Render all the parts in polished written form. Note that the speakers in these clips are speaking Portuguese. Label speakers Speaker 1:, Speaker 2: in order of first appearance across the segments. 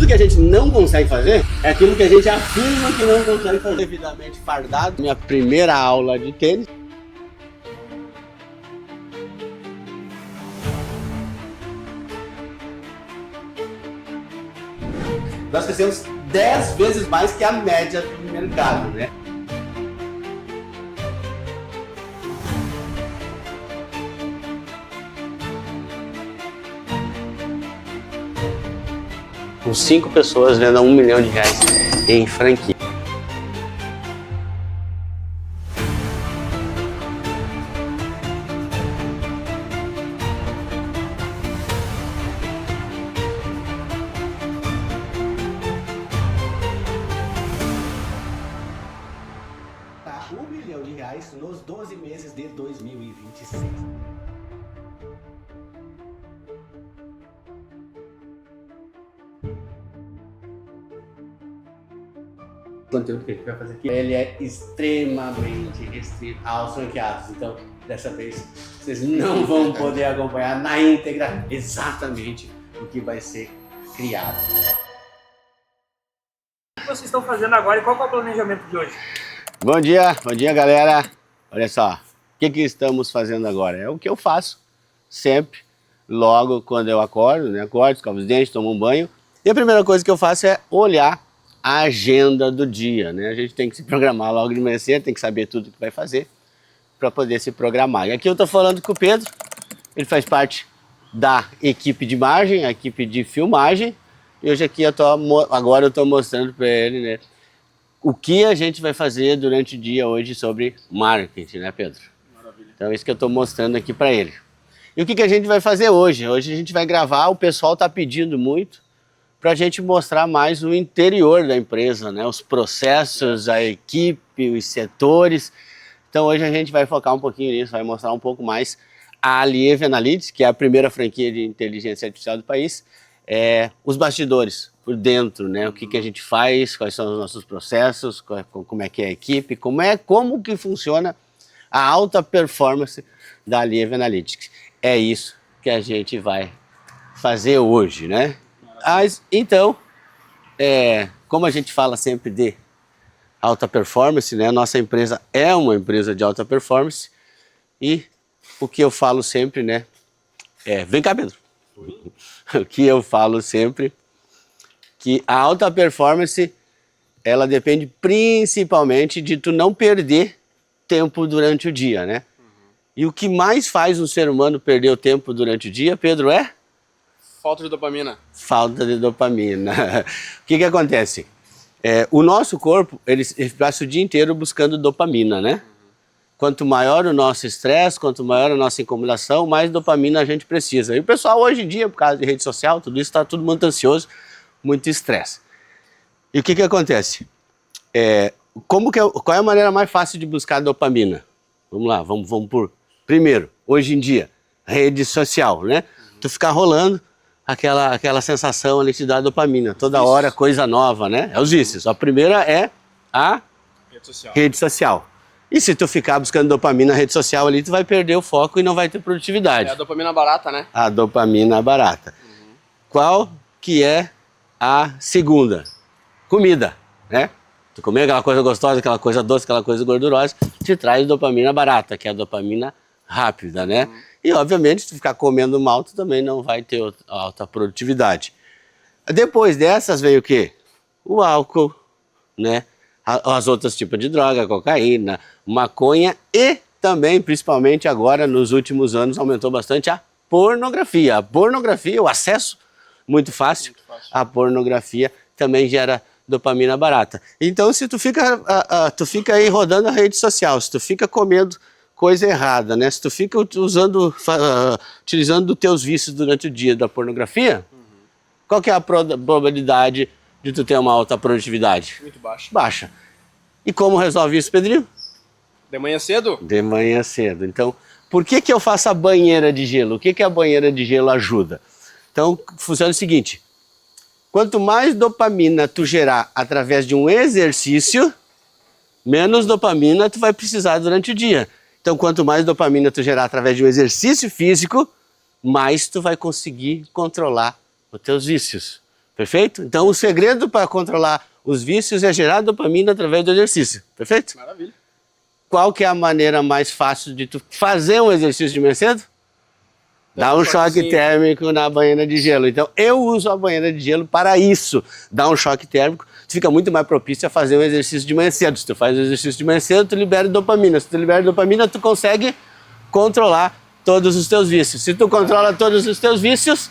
Speaker 1: Tudo que a gente não consegue fazer é aquilo que a gente afirma que não consegue fazer. Devidamente fardado, minha primeira aula de tênis. Nós crescemos 10 vezes mais que a média do mercado, né? Com 5 pessoas vendo R$1 milhão em franquia. R$1 milhão nos 12 meses de 2026. O conteúdo que a gente vai fazer aqui, ele é extremamente restrito aos franqueados. Então, dessa vez, vocês não vão poder acompanhar na íntegra exatamente o que vai ser criado.
Speaker 2: O que vocês estão fazendo agora e qual é o planejamento de hoje?
Speaker 1: Bom dia galera. Olha só, o que estamos fazendo agora? É o que eu faço sempre, logo quando eu acordo, né? Acordo, escovo os dentes, tomo um banho. E a primeira coisa que eu faço é olhar a agenda do dia, né? A gente tem que se programar logo de manhã cedo, tem que saber tudo que vai fazer para poder se programar. E aqui eu estou falando com o Pedro, ele faz parte da equipe de imagem, a equipe de filmagem. E hoje aqui agora eu estou mostrando para ele, né, o que a gente vai fazer durante o dia hoje sobre marketing, né, Pedro? Maravilha. Então é isso que eu estou mostrando aqui para ele. E o que a gente vai fazer hoje? Hoje a gente vai gravar, o pessoal está pedindo muito, para a gente mostrar mais o interior da empresa, né? Os processos, a equipe, os setores. Então hoje a gente vai focar um pouquinho nisso, vai mostrar um pouco mais a Alieve Analytics, que é a primeira franquia de inteligência artificial do país, os bastidores, por dentro, né? O que a gente faz, quais são os nossos processos, como é que é a equipe, como que funciona a alta performance da Alieve Analytics. É isso que a gente vai fazer hoje, né? Então, como a gente fala sempre de alta performance, né? Nossa empresa é uma empresa de alta performance e o que eu falo sempre, né? Vem cá, Pedro. O que eu falo sempre, que a alta performance, ela depende principalmente de tu não perder tempo durante o dia, né? E o que mais faz um ser humano perder o tempo durante o dia, Pedro, é?
Speaker 3: Falta de dopamina.
Speaker 1: Falta de dopamina. O que acontece? O nosso corpo, ele passa o dia inteiro buscando dopamina, né? Quanto maior o nosso estresse, quanto maior a nossa acumulação, mais dopamina a gente precisa. E o pessoal hoje em dia, por causa de rede social, tudo isso está tudo muito ansioso, muito estresse. E o que acontece? Qual é a maneira mais fácil de buscar dopamina? Vamos lá, vamos por... Primeiro, hoje em dia, rede social, né? Tu ficar rolando, aquela sensação ali te dá dopamina, toda hora coisa nova, né? É os vícios. A primeira é a rede social. E se tu ficar buscando dopamina na rede social ali, tu vai perder o foco e não vai ter produtividade.
Speaker 3: É a dopamina barata, né?
Speaker 1: A dopamina barata. Qual que é a segunda? Comida, né? Tu comer aquela coisa gostosa, aquela coisa doce, aquela coisa gordurosa, te traz dopamina barata, que é a dopamina rápida, né? E, obviamente, se tu ficar comendo mal, tu também não vai ter alta produtividade. Depois dessas veio o quê? O álcool, né? As outros tipos de droga, cocaína, maconha e também, principalmente agora, nos últimos anos, aumentou bastante a pornografia. A pornografia, o acesso muito fácil à pornografia também gera dopamina barata. Então, se tu fica aí rodando a rede social, se tu fica comendo coisa errada, né? Se tu fica utilizando os teus vícios durante o dia da pornografia, qual que é a probabilidade de tu ter uma alta produtividade?
Speaker 3: Muito baixa.
Speaker 1: Baixa. E como resolve isso, Pedrinho?
Speaker 3: De manhã cedo?
Speaker 1: De manhã cedo. Então, por que eu faço a banheira de gelo? O que a banheira de gelo ajuda? Então, funciona o seguinte. Quanto mais dopamina tu gerar através de um exercício, menos dopamina tu vai precisar durante o dia. Então, quanto mais dopamina tu gerar através de um exercício físico, mais tu vai conseguir controlar os teus vícios. Perfeito? Então o segredo para controlar os vícios é gerar dopamina através do exercício. Perfeito?
Speaker 3: Maravilha.
Speaker 1: Qual que é a maneira mais fácil de tu fazer um exercício de manhã cedo? Dá um choque térmico na banheira de gelo. Então, eu uso a banheira de gelo para isso. Dá um choque térmico, tu fica muito mais propício a fazer um exercício de manhã cedo. Se tu faz um exercício de manhã cedo, tu libera dopamina. Se tu libera dopamina, tu consegue controlar todos os teus vícios. Se tu controla todos os teus vícios,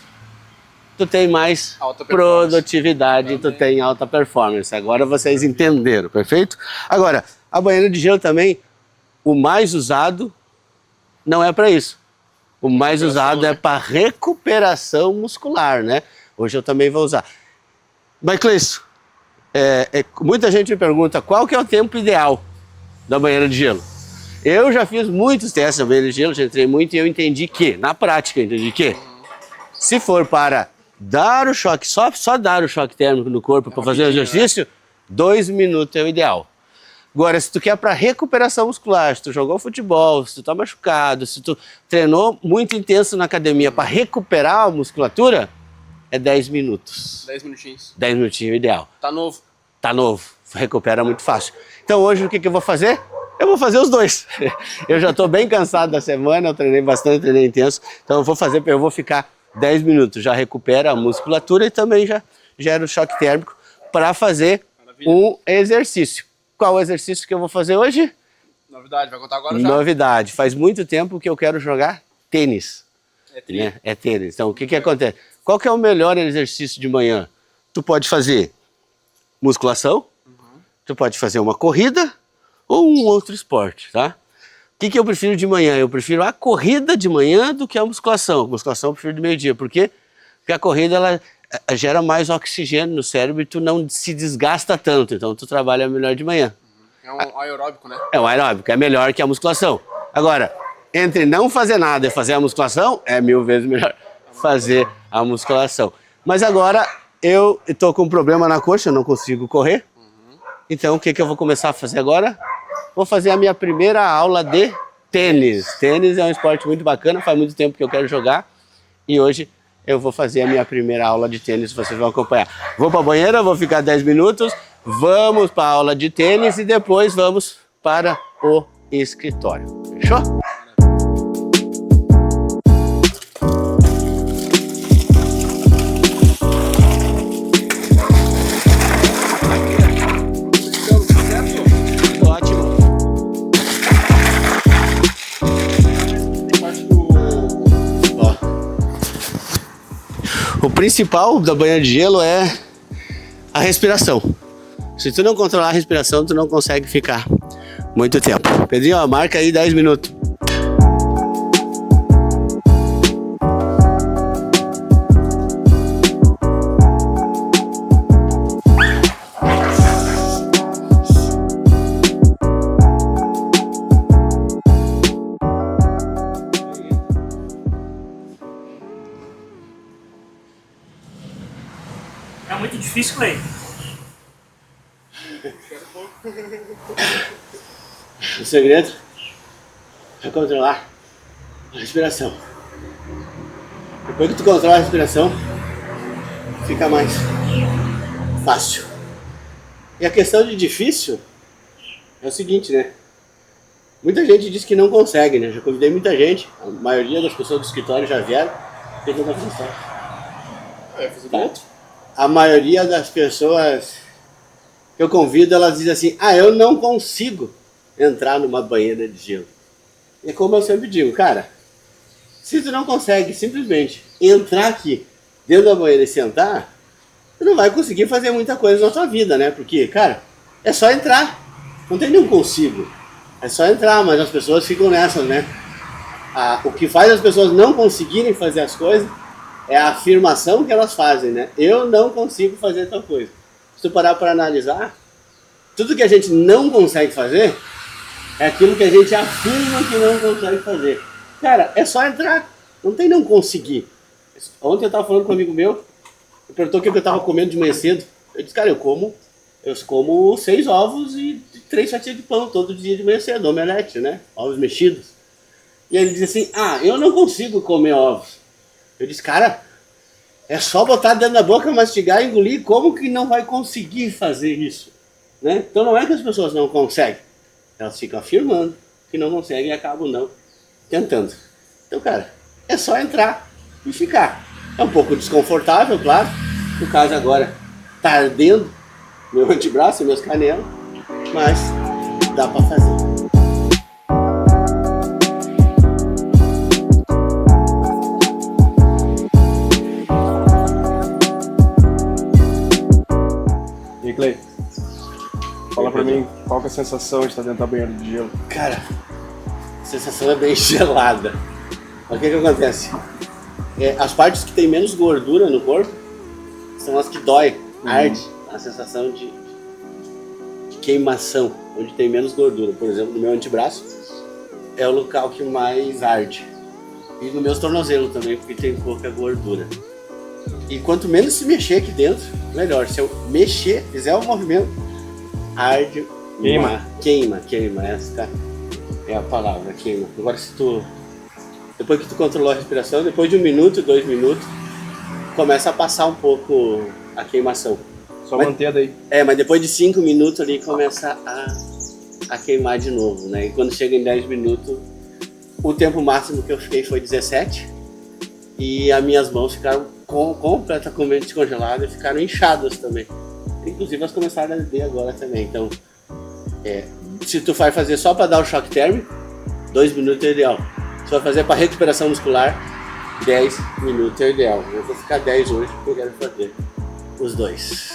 Speaker 1: tu tem mais produtividade, tu tem alta performance. Agora vocês entenderam, perfeito? Agora, a banheira de gelo também, o mais usado não é para isso. O mais usado é para recuperação muscular, né? Hoje eu também vou usar. Mas, Cleiton, muita gente me pergunta qual que é o tempo ideal da banheira de gelo. Eu já fiz muitos testes da banheira de gelo, já entrei muito e eu entendi que, na prática, se for para dar o choque, só dar o choque térmico no corpo para fazer o exercício, 2 minutos é o ideal. Agora, se tu quer para recuperação muscular, se tu jogou futebol, se tu tá machucado, se tu treinou muito intenso na academia para recuperar a musculatura, é 10 minutos.
Speaker 3: 10 minutinhos.
Speaker 1: 10 minutinhos é o ideal.
Speaker 3: Tá novo.
Speaker 1: Tá novo, recupera muito fácil. Então hoje o que eu vou fazer? Eu vou fazer os dois. Eu já estou bem cansado da semana, eu treinei bastante, treinei intenso, então eu vou ficar 10 minutos, já recupera a musculatura e também já gera o choque térmico para fazer um exercício. Qual o exercício que eu vou fazer hoje?
Speaker 3: Novidade, vai contar agora já?
Speaker 1: Novidade. Faz muito tempo que eu quero jogar tênis.
Speaker 3: É trilha.
Speaker 1: Né? É tênis. Então, o que acontece? Qual que é o melhor exercício de manhã? Tu pode fazer musculação, tu pode fazer uma corrida ou um outro esporte, tá? O que eu prefiro de manhã? Eu prefiro a corrida de manhã do que a musculação. A musculação eu prefiro de meio-dia. Por quê? Porque a corrida, ela gera mais oxigênio no cérebro e tu não se desgasta tanto, então tu trabalha melhor de manhã.
Speaker 3: É um aeróbico, né?
Speaker 1: É um aeróbico, é melhor que a musculação. Agora, entre não fazer nada e fazer a musculação, é 1000 vezes melhor fazer a musculação. Mas agora eu estou com um problema na coxa, eu não consigo correr. Então o que eu vou começar a fazer agora? Vou fazer a minha primeira aula de tênis. Tênis é um esporte muito bacana, faz muito tempo que eu quero jogar e hoje eu vou fazer a minha primeira aula de tênis, vocês vão acompanhar. Vou para a banheira, vou ficar 10 minutos, vamos para a aula de tênis e depois vamos para o escritório. Fechou? Ótimo. O principal da banheira de gelo é a respiração. Se tu não controlar a respiração, tu não consegue ficar muito tempo. Pedrinho, ó, marca aí 10 minutos.
Speaker 2: É muito difícil, Clay.
Speaker 1: O segredo é controlar a respiração. Depois que tu controla a respiração, fica mais fácil. E a questão de difícil é o seguinte, né? Muita gente diz que não consegue, né? Já convidei muita gente, a maioria das pessoas do escritório já vieram. Tem que não consegue. Tá? A maioria das pessoas que eu convido, elas dizem assim, eu não consigo entrar numa banheira de gelo. E como eu sempre digo, cara, se tu não consegue simplesmente entrar aqui dentro da banheira e sentar, tu não vai conseguir fazer muita coisa na tua vida, né? Porque, cara, é só entrar. Não tem nenhum consigo. É só entrar, mas as pessoas ficam nessas, né? O que faz as pessoas não conseguirem fazer as coisas é a afirmação que elas fazem, né? Eu não consigo fazer tal coisa. Se tu parar para analisar, tudo que a gente não consegue fazer é aquilo que a gente afirma que não consegue fazer. Cara, é só entrar. Não tem não conseguir. Ontem eu estava falando com um amigo meu, ele perguntou o que eu estava comendo de manhã cedo. Eu disse, cara, eu como 6 ovos e 3 fatias de pão todo dia de manhã cedo, omelete, né? Ovos mexidos. E ele disse assim, eu não consigo comer ovos. Eu disse, cara, É só botar dentro da boca, mastigar e engolir. Como que não vai conseguir fazer isso? Né? Então não é que as pessoas não conseguem. Elas ficam afirmando que não conseguem e acabam não tentando. Então, cara, é só entrar e ficar. É um pouco desconfortável, claro. No caso agora, tá ardendo meu antebraço e meus canelos. Mas dá pra fazer.
Speaker 4: E aí, Clay? Fala pra mim, qual que é a sensação de estar dentro da banheira de gelo?
Speaker 1: Cara, a sensação é bem gelada. Mas o que acontece? As partes que tem menos gordura no corpo são as que dói, arde. A sensação de queimação, onde tem menos gordura. Por exemplo, no meu antebraço é o local que mais arde. E no meus tornozelos também, porque tem pouca gordura. E quanto menos se mexer aqui dentro, melhor. Se eu mexer, fizer um movimento, arde. Queima. Essa é a palavra, queima. Agora depois que tu controlou a respiração, depois de 1 minuto, 2 minutos, começa a passar um pouco a queimação.
Speaker 4: Só manter daí.
Speaker 1: Mas depois de 5 minutos ali começa a queimar de novo, né? E quando chega em 10 minutos, o tempo máximo que eu fiquei foi 17. E as minhas mãos ficaram completamente congeladas e ficaram inchadas também. Inclusive elas começaram a arder agora também. Então, se tu vai fazer só para dar o choque térmico, 2 minutos é ideal. Se vai fazer para recuperação muscular, 10 minutos é ideal. Eu vou ficar 10 hoje porque eu quero fazer os dois.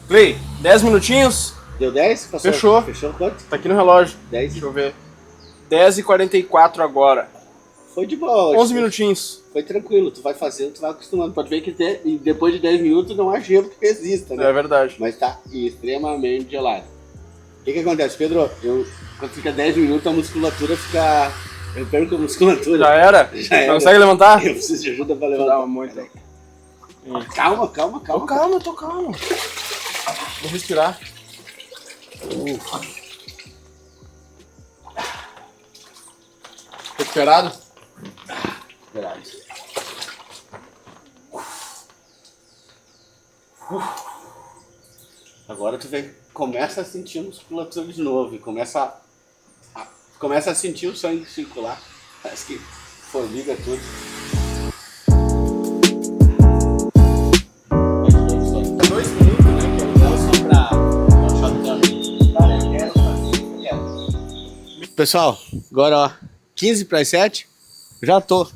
Speaker 4: Clay, 10 minutinhos?
Speaker 1: Deu 10? Passou?
Speaker 4: Fechou.
Speaker 1: Fechou quanto?
Speaker 4: Tá aqui no relógio.
Speaker 1: 10?
Speaker 4: Deixa eu ver. 10h44 agora.
Speaker 1: Foi de boa.
Speaker 4: 11 minutinhos.
Speaker 1: Foi tranquilo, tu vai fazendo, tu vai acostumando. Pode ver que depois de 10 minutos não há gelo que resista, né?
Speaker 4: É verdade.
Speaker 1: Mas tá extremamente gelado. O que acontece, Pedro? Quando fica 10 minutos, a musculatura fica... Eu perco a musculatura.
Speaker 4: Já era?
Speaker 1: Já era.
Speaker 4: Não consegue levantar?
Speaker 1: Eu preciso de ajuda pra
Speaker 4: Dá
Speaker 1: levantar.
Speaker 4: muito.
Speaker 1: Calma.
Speaker 4: Tô calmo. Vou respirar. Recuperado?
Speaker 1: Verdade. Agora tu começa a sentir a musculatura de novo e começa a sentir o sangue circular. Parece que formiga tudo. 2 minutos, né? Que é só pra dar um choque térmico. Pessoal, agora ó, 15 para as 7, já tô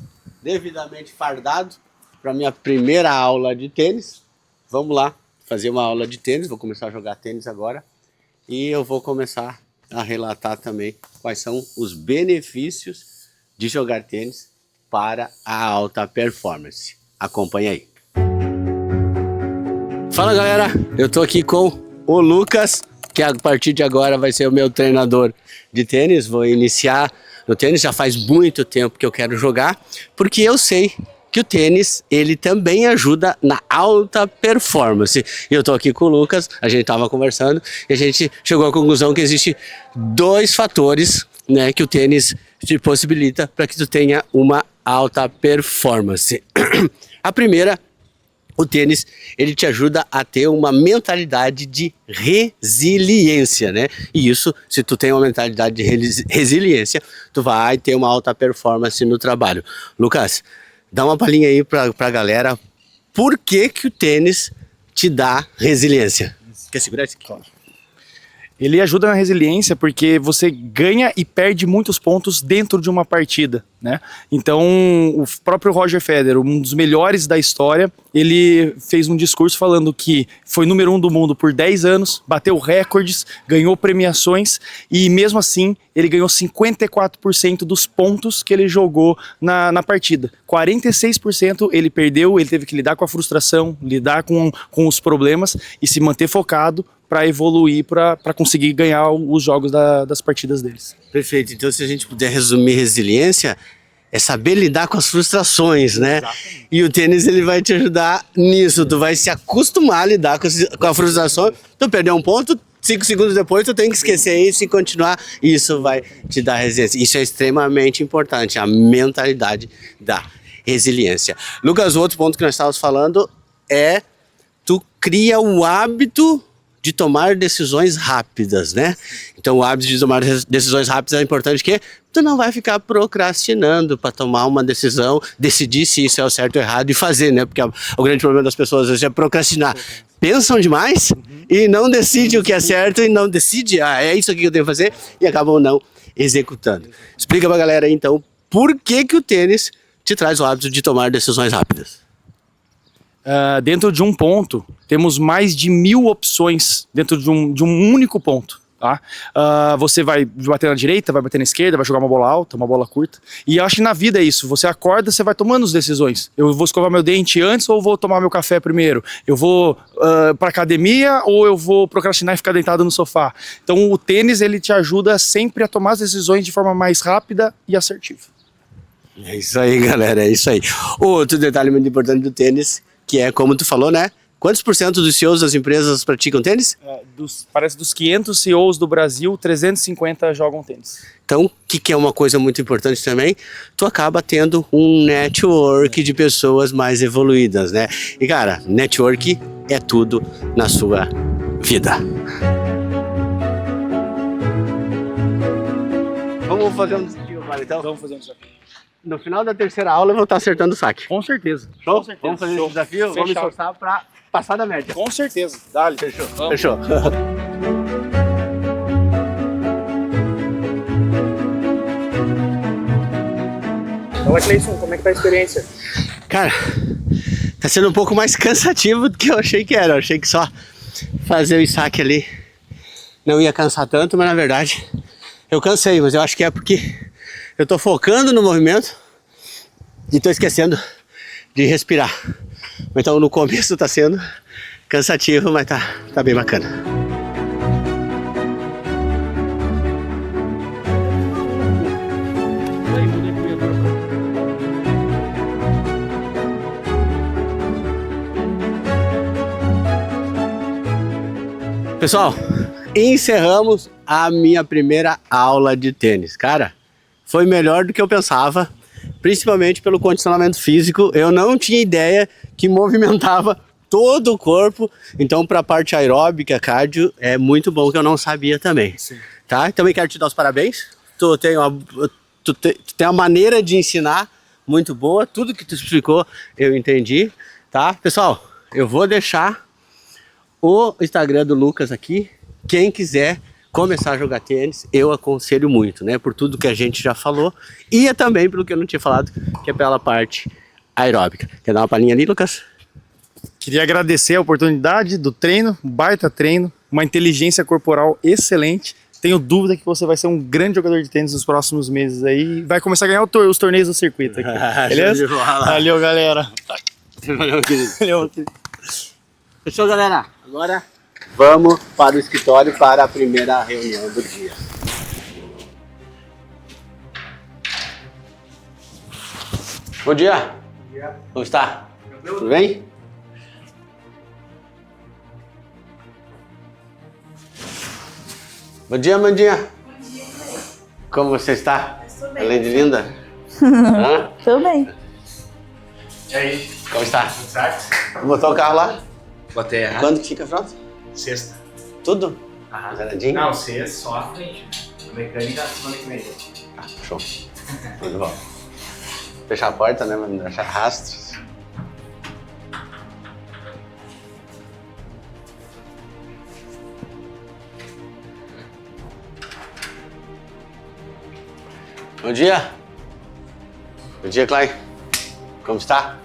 Speaker 1: devidamente fardado para minha primeira aula de tênis. Vamos lá fazer uma aula de tênis, vou começar a jogar tênis agora e eu vou começar a relatar também quais são os benefícios de jogar tênis para a alta performance. Acompanha aí. Fala galera, eu tô aqui com o Lucas, que a partir de agora vai ser o meu treinador de tênis. Vou iniciar no tênis, já faz muito tempo que eu quero jogar, porque eu sei que o tênis, ele também ajuda na alta performance. E eu tô aqui com o Lucas, a gente tava conversando e a gente chegou à conclusão que existe 2 fatores, né, que o tênis te possibilita para que tu tenha uma alta performance. A primeira, o tênis, ele te ajuda a ter uma mentalidade de resiliência, né? E isso, se tu tem uma mentalidade de resiliência, tu vai ter uma alta performance no trabalho. Lucas, dá uma palhinha aí pra galera, por que o tênis te dá resiliência? Quer segurar esse aqui?
Speaker 5: Ele ajuda na resiliência porque você ganha e perde muitos pontos dentro de uma partida, né? Então, o próprio Roger Federer, um dos melhores da história, ele fez um discurso falando que foi número 1 do mundo por 10 anos, bateu recordes, ganhou premiações e mesmo assim ele ganhou 54% dos pontos que ele jogou na partida. 46% ele perdeu, ele teve que lidar com a frustração, lidar com os problemas e se manter focado para evoluir, para conseguir ganhar os jogos das partidas deles.
Speaker 1: Perfeito. Então, se a gente puder resumir resiliência, é saber lidar com as frustrações, né? Exatamente. E o tênis, ele vai te ajudar nisso. Tu vai se acostumar a lidar com a frustração. Tu perder um ponto, 5 segundos depois tu tem que esquecer isso e continuar. Isso vai te dar resiliência. Isso é extremamente importante, a mentalidade da resiliência. Lucas, outro ponto que nós estávamos falando é tu cria o hábito de tomar decisões rápidas, né? Então o hábito de tomar decisões rápidas é importante que tu não vai ficar procrastinando para tomar uma decisão, decidir se isso é o certo ou errado e fazer, né? Porque o grande problema das pessoas às vezes é procrastinar. Pensam demais e não decidem o que é certo e não decidem, é isso aqui que eu tenho que fazer, e acabam não executando. Explica pra galera aí, então, por que o tênis te traz o hábito de tomar decisões rápidas?
Speaker 5: Dentro de um ponto, temos mais de 1000 opções dentro de um único ponto. Tá? Você vai bater na direita, vai bater na esquerda, vai jogar uma bola alta, uma bola curta. E eu acho que na vida é isso. Você acorda, você vai tomando as decisões. Eu vou escovar meu dente antes ou vou tomar meu café primeiro? Eu vou pra academia ou eu vou procrastinar e ficar deitado no sofá? Então o tênis, ele te ajuda sempre a tomar as decisões de forma mais rápida e assertiva.
Speaker 1: É isso aí, galera, é isso aí. Outro detalhe muito importante do tênis, que é como tu falou, né? Quantos por cento dos CEOs das empresas praticam tênis?
Speaker 5: Parece dos 500 CEOs do Brasil, 350 jogam tênis.
Speaker 1: Então, o que é uma coisa muito importante também? Tu acaba tendo um network de pessoas mais evoluídas, né? E, cara, network é tudo na sua vida. Vamos fazer um desafio agora, então?
Speaker 5: Vamos fazer um desafio.
Speaker 1: No final da terceira aula eu vou estar acertando o saque.
Speaker 5: Com certeza.
Speaker 1: Show?
Speaker 5: Com certeza.
Speaker 1: Vamos fazer esse desafio? Fechado. Vamos me esforçar para passar da média.
Speaker 5: Com certeza. Dale.
Speaker 1: Fechou.
Speaker 5: Vamos.
Speaker 1: Fechou.
Speaker 2: Fala, Cleison, como é que tá a experiência?
Speaker 1: Cara, tá sendo um pouco mais cansativo do que eu achei que era. Eu achei que só fazer o saque ali não ia cansar tanto, mas na verdade eu cansei. Mas eu acho que é porque eu tô focando no movimento e tô esquecendo de respirar. Então no começo tá sendo cansativo, mas tá bem bacana. Pessoal, encerramos a minha primeira aula de tênis. Cara, foi melhor do que eu pensava, principalmente pelo condicionamento físico. Eu não tinha ideia que movimentava todo o corpo. Então, para a parte aeróbica, cardio, é muito bom, que eu não sabia também. Sim. Tá? Também quero te dar os parabéns. Tu tem uma maneira de ensinar muito boa. Tudo que tu explicou, eu entendi. Tá? Pessoal, eu vou deixar o Instagram do Lucas aqui. Quem quiser começar a jogar tênis, eu aconselho muito, né? Por tudo que a gente já falou e também pelo que eu não tinha falado, que é pela parte aeróbica. Quer dar uma palhinha ali, Lucas?
Speaker 5: Queria agradecer a oportunidade do treino, um baita treino, uma inteligência corporal excelente. Tenho dúvida que você vai ser um grande jogador de tênis nos próximos meses aí. Vai começar a ganhar os torneios do circuito aqui. Beleza? Valeu, galera.
Speaker 1: Valeu, querido.
Speaker 5: Valeu, querido.
Speaker 1: Fechou, galera? Agora vamos para o escritório para a primeira reunião do dia. Bom dia.
Speaker 2: Bom dia.
Speaker 1: Como está? Tudo bem? Bom dia, Mandinha.
Speaker 6: Bom dia, Cleison.
Speaker 1: Como você está?
Speaker 6: Estou bem.
Speaker 1: Além de linda? Hã?
Speaker 6: Tô bem.
Speaker 3: E aí?
Speaker 1: Como está?
Speaker 3: Tudo certo?
Speaker 1: Botou o carro lá?
Speaker 3: Botei errado.
Speaker 1: Quando que fica pronto?
Speaker 3: Sexta.
Speaker 1: Tudo?
Speaker 3: Aham.
Speaker 1: Zeradinho?
Speaker 3: Não, sexta só a frente. A mecânica semana que vem.
Speaker 1: Ah, show. Tudo bom. Fechar a porta, né? Mas não deixar rastros. Bom dia. Bom dia, Clay. Como está?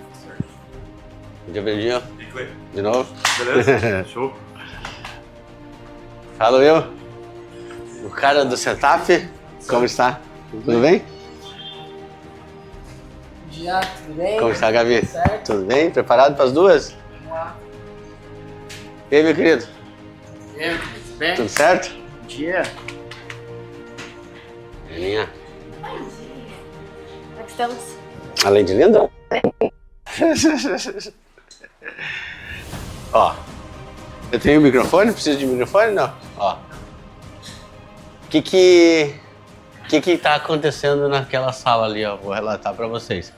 Speaker 1: Bom dia, Verdinho. De novo?
Speaker 3: Beleza? Show.
Speaker 1: Falo eu. O cara do setup. Como está? Tudo bem?
Speaker 6: Bom dia, tudo bem?
Speaker 1: Como está, Gabi?
Speaker 6: Certo.
Speaker 1: Tudo bem? Preparado para as duas?
Speaker 6: Vamos lá.
Speaker 1: E aí, meu querido?
Speaker 6: E Bem,
Speaker 1: Tudo certo?
Speaker 6: dia.
Speaker 1: Galinha.
Speaker 6: Como é que estamos?
Speaker 1: Além de linda? Ó, eu tenho microfone? Preciso de microfone? Não. Ó. O que tá acontecendo naquela sala ali, ó? Vou relatar pra vocês.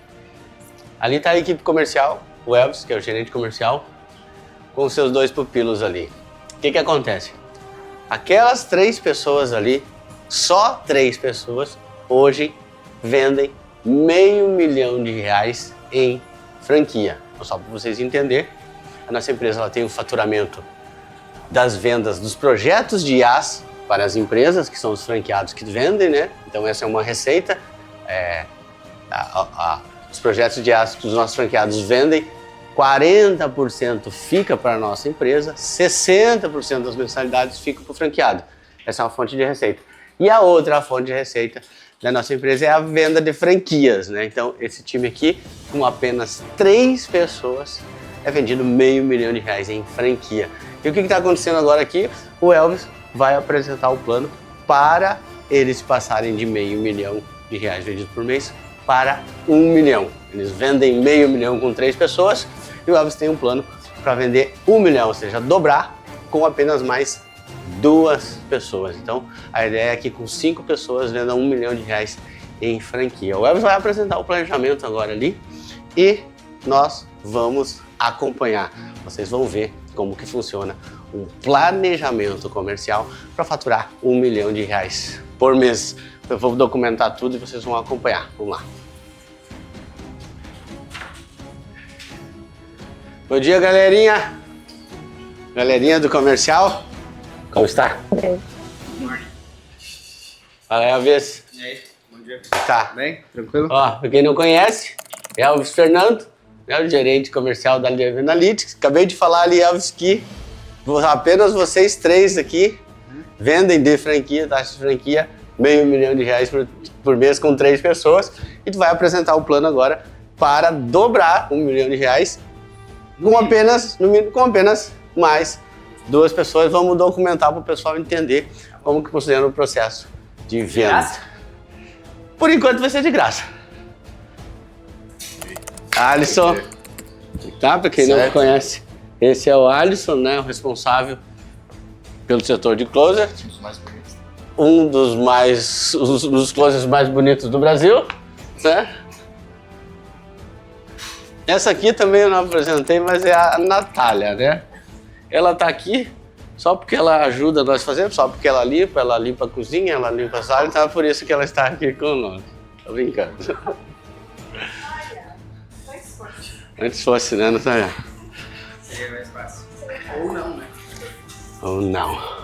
Speaker 1: Ali tá a equipe comercial, o Elvis, que é o gerente comercial, com seus 2 pupilos ali. O que acontece? Aquelas 3 pessoas ali, só 3 pessoas, hoje vendem R$500 mil em franquia. Só para vocês entenderem, a nossa empresa ela tem o faturamento das vendas dos projetos de IaaS para as empresas, que são os franqueados que vendem, né? Então essa é uma receita. Os projetos de IaaS que os nossos franqueados vendem, 40% fica para a nossa empresa, 60% das mensalidades ficam para o franqueado. Essa é uma fonte de receita. E a outra fonte de receita da nossa empresa é a venda de franquias, né? Então, esse time aqui, com apenas 3 pessoas, é vendido R$500 mil em franquia. E o que está acontecendo agora aqui? O Elvis vai apresentar o plano para eles passarem de R$500 mil vendidos por mês para R$1 milhão. Eles vendem R$500 mil com 3 pessoas e o Elvis tem um plano para vender R$1 milhão, ou seja, dobrar com apenas mais 2 pessoas. Então, a ideia é que com 5 pessoas vendam R$1 milhão em franquia. O Elvis vai apresentar o planejamento agora ali e nós vamos acompanhar. Vocês vão ver como que funciona um planejamento comercial para faturar R$1 milhão por mês. Eu vou documentar tudo e vocês vão acompanhar. Vamos lá. Bom dia, galerinha. Galerinha do comercial. Como está?
Speaker 6: Bem.
Speaker 1: Fala aí, Elvis.
Speaker 3: E aí? Bom dia.
Speaker 1: Tá.
Speaker 3: Bem? Tranquilo?
Speaker 1: Ó, pra quem não conhece, Elvis Fernando, né, o gerente comercial da Live Analytics. Acabei de falar ali, Elvis, que apenas vocês 3 aqui vendem de franquia, taxa de franquia, R$500 mil por mês com 3 pessoas. E tu vai apresentar o plano agora para dobrar R$1 milhão com apenas mais 2 pessoas. Vamos documentar para o pessoal entender como que funciona o processo de venda. Por enquanto vai ser de graça. Alisson, tá? Para quem não conhece, esse é o Alisson, né? O responsável pelo setor de closer. Um dos closers mais bonitos do Brasil, né? Essa aqui também eu não apresentei, mas é a Natália, né? Ela tá aqui só porque ela ajuda nós fazendo, só porque ela limpa a cozinha, ela limpa a sala, então é por isso que ela está aqui conosco. Tô brincando. Antes fosse, né, Natália?
Speaker 3: Seria mais fácil. Ou não, né?
Speaker 1: Ou não.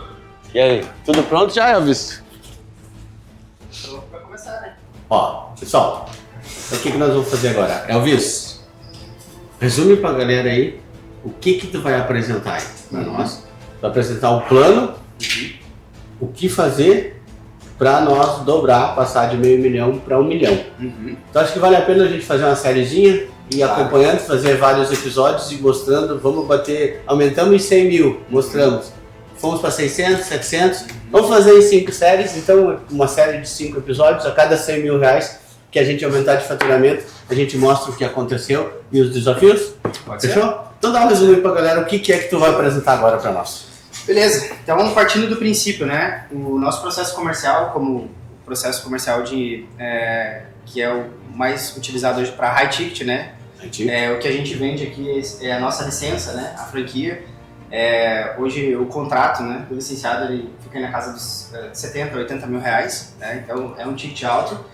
Speaker 1: E aí, tudo pronto já, Elvis?
Speaker 3: Então, pra começar, né?
Speaker 1: Ó, pessoal, o que nós vamos fazer agora? Elvis, resume pra galera aí o que tu vai apresentar aí pra nós. Vai apresentar o plano, o que fazer pra nós dobrar, passar de R$500 mil para R$1 milhão. Então acho que vale a pena a gente fazer uma sériezinha e acompanhando, fazer vários episódios e mostrando, vamos bater, aumentamos em 100 mil, mostramos. Fomos para 600, 700, vamos fazer em 5 séries, então uma série de 5 episódios, a cada R$100 mil que a gente aumentar de faturamento, a gente mostra o que aconteceu e os desafios.
Speaker 3: Pode ser?
Speaker 1: Fechou? Então dá um resumo aí pra galera, o que é que tu vai apresentar agora para nós.
Speaker 7: Beleza, então partindo do princípio, né, o nosso processo comercial, como o processo comercial que é o mais utilizado hoje para high ticket, né, o que a gente vende aqui é a nossa licença, né, a franquia. Hoje o contrato, né, do licenciado ele fica na casa dos 70, 80 mil reais, né, então é um ticket alto.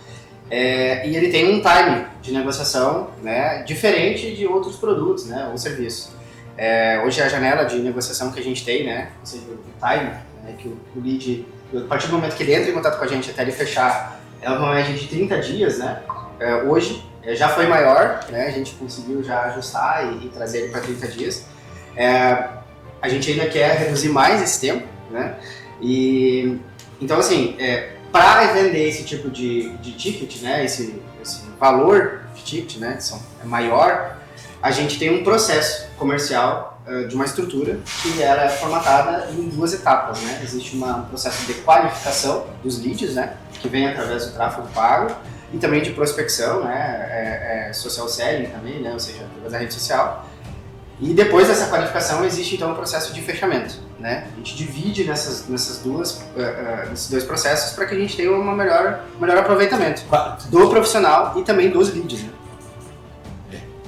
Speaker 7: E ele tem um time de negociação, né, diferente de outros produtos, né, ou serviços. Hoje a janela de negociação que a gente tem, né, ou seja, o time, né, que o lead, a partir do momento que ele entra em contato com a gente até ele fechar, é uma média de 30 dias, né. Hoje já foi maior, né, a gente conseguiu já ajustar e trazer ele para 30 dias. A gente ainda quer reduzir mais esse tempo, né, e então assim, para vender esse tipo de ticket, né, esse valor de ticket, né, é maior, a gente tem um processo comercial de uma estrutura que ela é formatada em 2 etapas, né? Existe um processo de qualificação dos leads, né? Que vem através do tráfego pago e também de prospecção, né? Social selling também, né? Ou seja, através da rede social. E depois dessa qualificação existe então o processo de fechamento, né? A gente divide nesses 2 processos para que a gente tenha um melhor aproveitamento do profissional e também dos leads, né?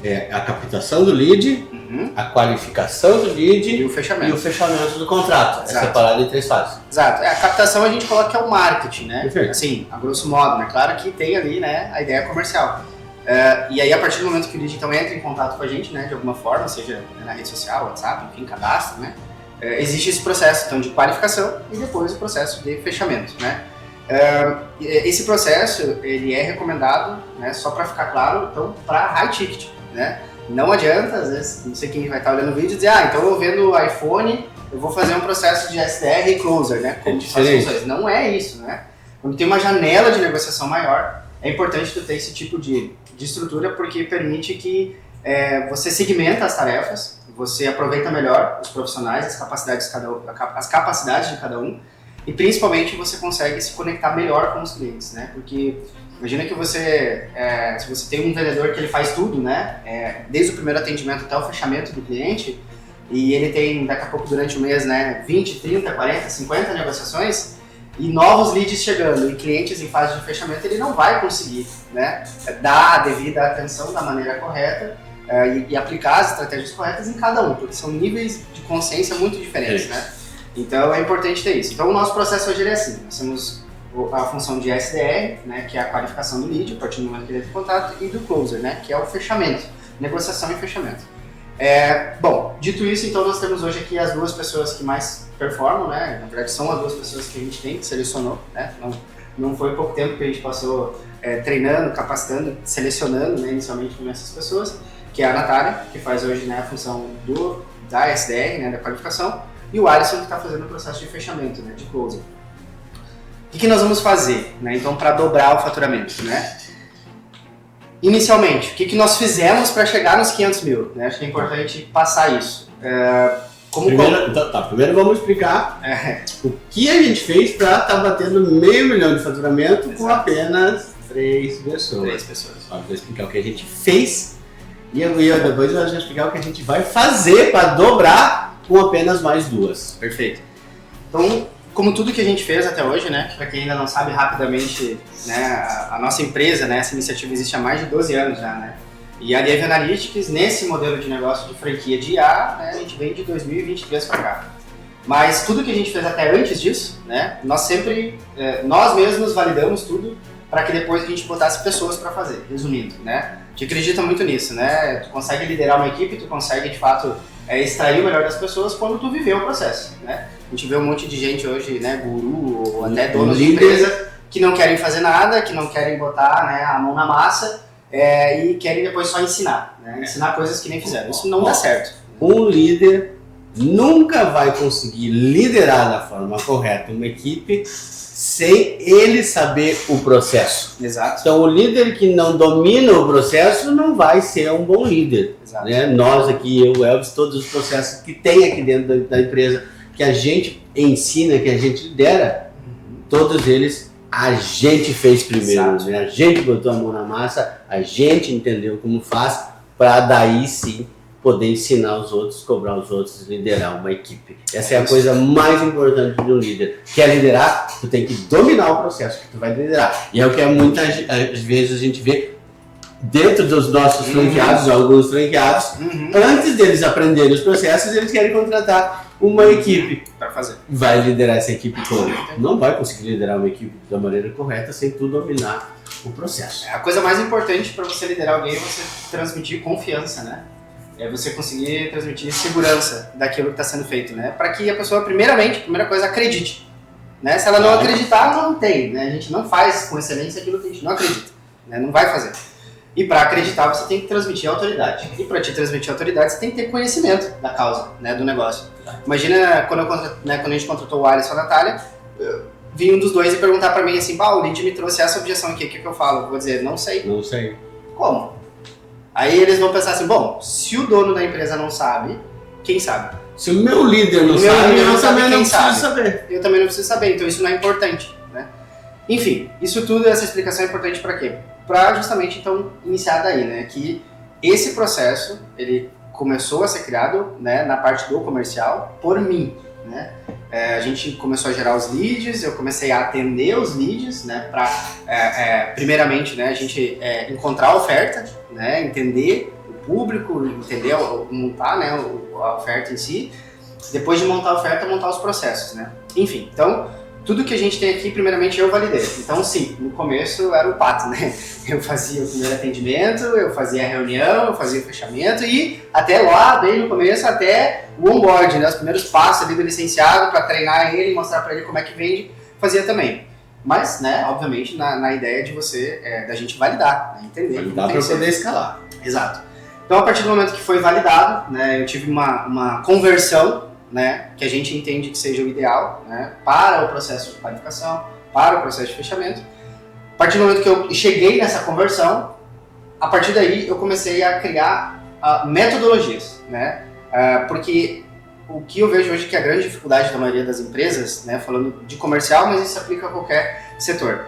Speaker 1: É a captação do lead, a qualificação do lead
Speaker 7: E o fechamento
Speaker 1: do contrato.
Speaker 7: Exato.
Speaker 1: É separado em 3 fases.
Speaker 7: Exato. A captação a gente coloca que é o marketing, né?
Speaker 1: Perfeito.
Speaker 7: Assim, a grosso modo, né? Claro que tem ali, né, a ideia comercial. E aí, a partir do momento que o lead então entra em contato com a gente, né, de alguma forma, seja na rede social, WhatsApp, enfim, cadastro, né? Existe esse processo então de qualificação e depois o processo de fechamento, né? Esse processo ele é recomendado, né, só para ficar claro, então para high ticket, né? Não adianta, às vezes, não sei quem vai estar olhando o vídeo e dizer, então eu vendo o iPhone, eu vou fazer um processo de SDR e closer, né? Como faz funções. Não é isso, né? Quando tem uma janela de negociação maior, é importante tu ter esse tipo de estrutura porque permite que você segmenta as tarefas, você aproveita melhor os profissionais, as capacidades de cada um e principalmente você consegue se conectar melhor com os clientes, né? Porque imagina que você, se você tem um vendedor que ele faz tudo, né? Desde o primeiro atendimento até o fechamento do cliente e ele tem daqui a pouco durante o mês, né, 20, 30, 40, 50 negociações e novos leads chegando e clientes em fase de fechamento, ele não vai conseguir, né, dar a devida atenção da maneira correta e aplicar as estratégias corretas em cada um, porque são níveis de consciência muito diferentes, né? Então é importante ter isso. Então o nosso processo hoje é assim, nós temos a função de SDR, né, que é a qualificação do lead, a partir do momento que ele entra em contato, e do closer, né, que é o fechamento, negociação e fechamento. Bom, dito isso, então nós temos hoje aqui as 2 pessoas que mais performam, né? Na verdade são as 2 pessoas que a gente tem, que selecionou, né? Não foi pouco tempo que a gente passou treinando, capacitando, selecionando, né, inicialmente com essas pessoas, que é a Natália, que faz hoje, né, a função da SDR, né, da qualificação, e o Alisson que está fazendo o processo de fechamento, né, de closing. O que nós vamos fazer, né, então, para dobrar o faturamento, né? Inicialmente, o que nós fizemos para chegar nos 500 mil? Né? Acho que é importante passar isso.
Speaker 1: Primeiro vamos explicar o que a gente fez para estar batendo $500 mil de faturamento. Exato. Com apenas 3 pessoas.
Speaker 7: 3 pessoas.
Speaker 1: Vamos explicar o que a gente fez e depois eu vou explicar o que a gente vai fazer para dobrar com apenas mais 2.
Speaker 7: Perfeito. Então, como tudo que a gente fez até hoje, né, para quem ainda não sabe rapidamente, né, a nossa empresa, né, essa iniciativa existe há mais de 12 anos já, né, e a Lieve Analytics, nesse modelo de negócio de franquia de IA, né, a gente vem de 2023 para cá. Mas tudo que a gente fez até antes disso, né, nós mesmos validamos tudo para que depois a gente botasse pessoas para fazer, resumindo, né, a gente acredita muito nisso, né, tu consegue liderar uma equipe, tu consegue de fato extrair o melhor das pessoas quando tu viveu o processo, né. A gente vê um monte de gente hoje, né, guru ou até donos de empresa que não querem fazer nada, que não querem botar, né, a mão na massa e querem depois só ensinar, né, ensinar coisas que nem fizeram. Isso não dá certo.
Speaker 1: Um líder nunca vai conseguir liderar da forma correta uma equipe sem ele saber o processo.
Speaker 7: Exato.
Speaker 1: Então o líder que não domina o processo não vai ser um bom líder.
Speaker 7: Exato.
Speaker 1: Né? Nós aqui, eu, Elvis, todos os processos que tem aqui dentro da empresa, que a gente ensina, que a gente lidera, todos eles a gente fez primeiro, né? A gente botou a mão na massa, a gente entendeu como faz, para daí sim poder ensinar os outros, cobrar os outros, liderar uma equipe. Essa é a coisa mais importante de um líder. Quer liderar, tu tem que dominar o processo que tu vai liderar. E é o que muitas vezes a gente vê dentro dos nossos franqueados, alguns franqueados, antes deles aprenderem os processos, eles querem contratar uma equipe
Speaker 7: para fazer.
Speaker 1: Vai liderar essa equipe toda. Não vai conseguir liderar uma equipe da maneira correta sem tu dominar o processo.
Speaker 7: A coisa mais importante para você liderar alguém é você transmitir confiança, né? É você conseguir transmitir segurança daquilo que está sendo feito, né? Para que a pessoa, primeira coisa, acredite. Né? Se ela não acreditar, não tem. Né? A gente não faz com excelência aquilo que a gente não acredita. Né? Não vai fazer. E para acreditar, você tem que transmitir autoridade. E para te transmitir autoridade, você tem que ter conhecimento da causa, né, do negócio. Imagina quando a gente contratou o Alisson e a Natália, vinha um dos dois e perguntar para mim assim, o lead me trouxe essa objeção aqui, o que eu falo? Eu vou dizer, não sei.
Speaker 1: Não sei.
Speaker 7: Como? Aí eles vão pensar assim, bom, se o dono da empresa não sabe, quem sabe?
Speaker 1: Se o meu líder não
Speaker 7: O meu
Speaker 1: sabe,
Speaker 7: líder não
Speaker 1: eu
Speaker 7: sabe,
Speaker 1: também
Speaker 7: quem
Speaker 1: não preciso
Speaker 7: sabe?
Speaker 1: saber.
Speaker 7: Eu também não preciso saber, então isso não é importante, né? Enfim, isso tudo, essa explicação é importante para quê? Para justamente, então, iniciar daí, né? Que esse processo, ele começou a ser criado, né, na parte do comercial por mim, né? A gente começou a gerar os leads, eu comecei a atender os leads, né, para, primeiramente, né, a gente encontrar a oferta, né, entender o público, entender, montar, né, a oferta em si. Depois de montar a oferta, montar os processos, né? Enfim, então, tudo que a gente tem aqui, primeiramente, eu validei. Então, sim, no começo eu era o pato, né? Eu fazia o primeiro atendimento, eu fazia a reunião, eu fazia o fechamento e até lá, bem no começo, até o onboard, né? Os primeiros passos ali do licenciado para treinar ele, mostrar para ele como é que vende, fazia também. Mas, né, obviamente, na ideia de você, da gente validar, né? Entender.
Speaker 1: Dá para poder escalar.
Speaker 7: Exato. Então, a partir do momento que foi validado, né, eu tive uma conversão, né, que a gente entende que seja o ideal, né, para o processo de qualificação, para o processo de fechamento. A partir do momento que eu cheguei nessa conversão, a partir daí eu comecei a criar metodologias, né, porque o que eu vejo hoje que é a grande dificuldade da maioria das empresas, né, falando de comercial, mas isso aplica a qualquer setor,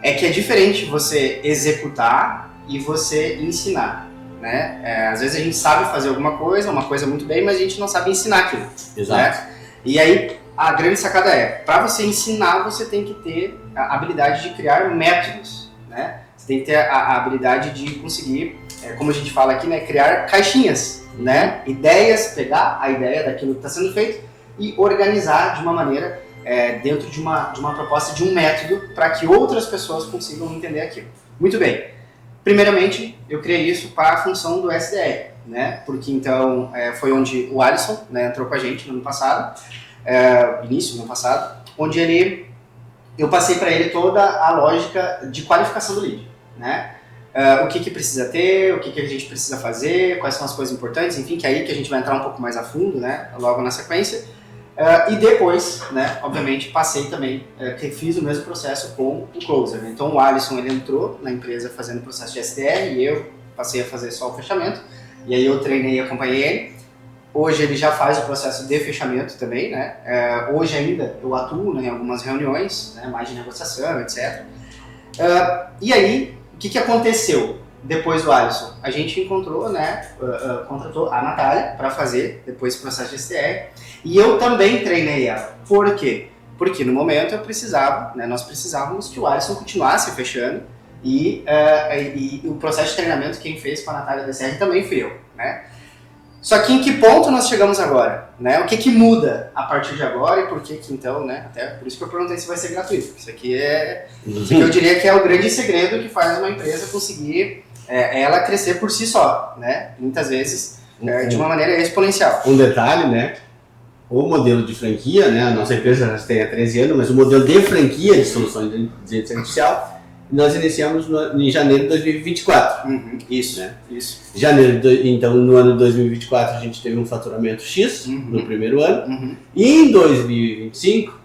Speaker 7: é que é diferente você executar e você ensinar. Né? Às vezes a gente sabe fazer alguma coisa, uma coisa muito bem, mas a gente não sabe ensinar aquilo.
Speaker 1: Exato.
Speaker 7: Né? E aí a grande sacada para você ensinar, você tem que ter a habilidade de criar métodos. Né? Você tem que ter a habilidade de conseguir, como a gente fala aqui, né, criar caixinhas, né? Ideias, pegar a ideia daquilo que está sendo feito e organizar de uma maneira dentro de uma proposta, de um método, para que outras pessoas consigam entender aquilo. Muito bem. Primeiramente, eu criei isso para a função do SDR, né? Porque então foi onde o Alisson, né, entrou com a gente no ano passado, início do ano passado, onde eu passei para ele toda a lógica de qualificação do lead, né? O que precisa ter, o que a gente precisa fazer, quais são as coisas importantes, enfim, que é aí que a gente vai entrar um pouco mais a fundo, né, logo na sequência. E depois, né, obviamente, passei também, que fiz o mesmo processo com o Closer. Né? Então o Alisson, ele entrou na empresa fazendo o processo de SDR e eu passei a fazer só o fechamento. E aí eu treinei e acompanhei ele. Hoje ele já faz o processo de fechamento também, né? Hoje ainda eu atuo, né, em algumas reuniões, né, mais de negociação, etc. E aí, o que aconteceu depois do Alisson? A gente encontrou, né, contratou a Natália para fazer depois o processo de SDR. E eu também treinei ela. Por quê? Porque no momento eu precisava, né, nós precisávamos que o Alisson continuasse fechando e o processo de treinamento quem fez com a Natália DCR também fui eu, né? Só que em que ponto nós chegamos agora? Né? O que muda a partir de agora e por que então, né? Até por isso que eu perguntei se vai ser gratuito. Isso aqui eu diria que é o grande segredo que faz uma empresa conseguir ela crescer por si só, né? Muitas vezes de uma maneira exponencial.
Speaker 1: Um detalhe, né? O modelo de franquia, né? A nossa empresa já tem há 13 anos, mas o modelo de franquia de soluções de inteligência artificial nós iniciamos em janeiro de 2024.
Speaker 7: Isso,
Speaker 1: né?
Speaker 7: Isso.
Speaker 1: Então, no ano de 2024, a gente teve um faturamento X no primeiro ano. E em 2025,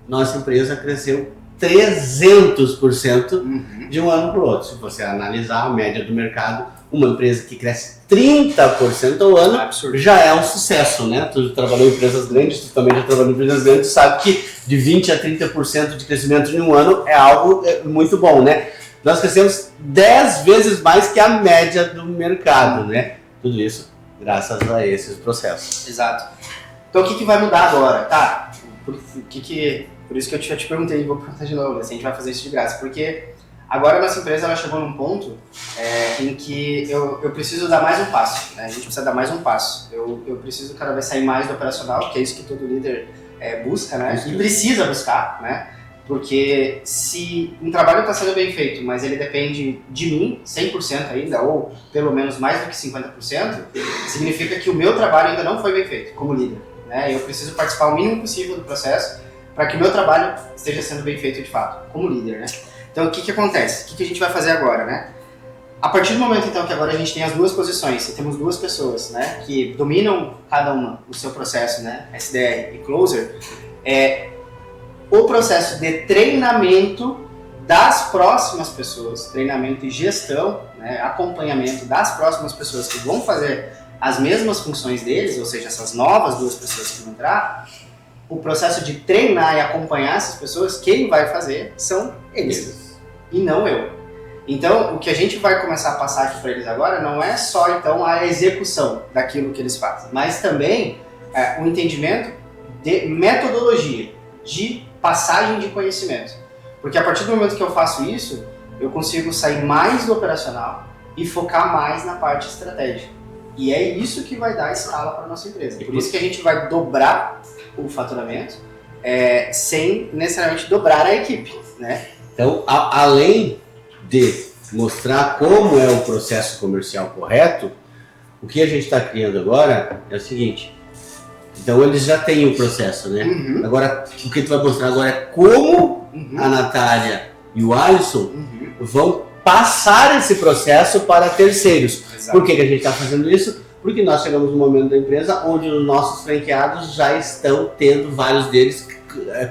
Speaker 1: nossa empresa cresceu 300% de um ano para o outro. Se você analisar a média do mercado, uma empresa que cresce 30% ao ano já é um sucesso, né? Tu trabalhou em empresas grandes, tu também já trabalhou em empresas grandes, tu sabe que de 20% a 30% de crescimento em um ano é algo muito bom, né? Nós crescemos 10 vezes mais que a média do mercado, né? Tudo isso graças a esses processos.
Speaker 7: Exato. Então o que vai mudar agora? Tá, por isso que eu te perguntei, vou perguntar de novo, assim, a gente vai fazer isso de graça, porque agora a nossa empresa ela chegou num ponto em que eu preciso dar mais um passo, né? A gente precisa dar mais um passo. Eu preciso cada vez sair mais do operacional, que é isso que todo líder busca, né? E precisa buscar, né? Porque se um trabalho está sendo bem feito, mas ele depende de mim 100% ainda, ou pelo menos mais do que 50%, significa que o meu trabalho ainda não foi bem feito como líder, né? Eu preciso participar o mínimo possível do processo para que o meu trabalho esteja sendo bem feito de fato, como líder, né? Então, o que acontece? O que a gente vai fazer agora, né? A partir do momento, então, que agora a gente tem as duas posições, e temos duas pessoas, né, que dominam cada uma o seu processo, né, SDR e Closer, o processo de treinamento das próximas pessoas, treinamento e gestão, né, acompanhamento das próximas pessoas que vão fazer as mesmas funções deles, ou seja, essas novas 2 pessoas que vão entrar, o processo de treinar e acompanhar essas pessoas, quem vai fazer são eles, e não eu. Então, o que a gente vai começar a passar aqui para eles agora não é só, então, a execução daquilo que eles fazem, mas também o entendimento de metodologia, de passagem de conhecimento. Porque a partir do momento que eu faço isso, eu consigo sair mais do operacional e focar mais na parte estratégica. E é isso que vai dar escala para a nossa empresa. Por isso que a gente vai dobrar o faturamento sem necessariamente dobrar a equipe, né?
Speaker 1: Então, além de mostrar como é o processo comercial correto, o que a gente está criando agora é o seguinte. Então, eles já têm o processo, né?
Speaker 7: Uhum.
Speaker 1: Agora, o que tu vai mostrar agora é como a Natália e o Alisson vão passar esse processo para terceiros.
Speaker 7: Exato.
Speaker 1: Por que a gente está fazendo isso? Porque nós chegamos no momento da empresa onde os nossos franqueados já estão tendo, vários deles,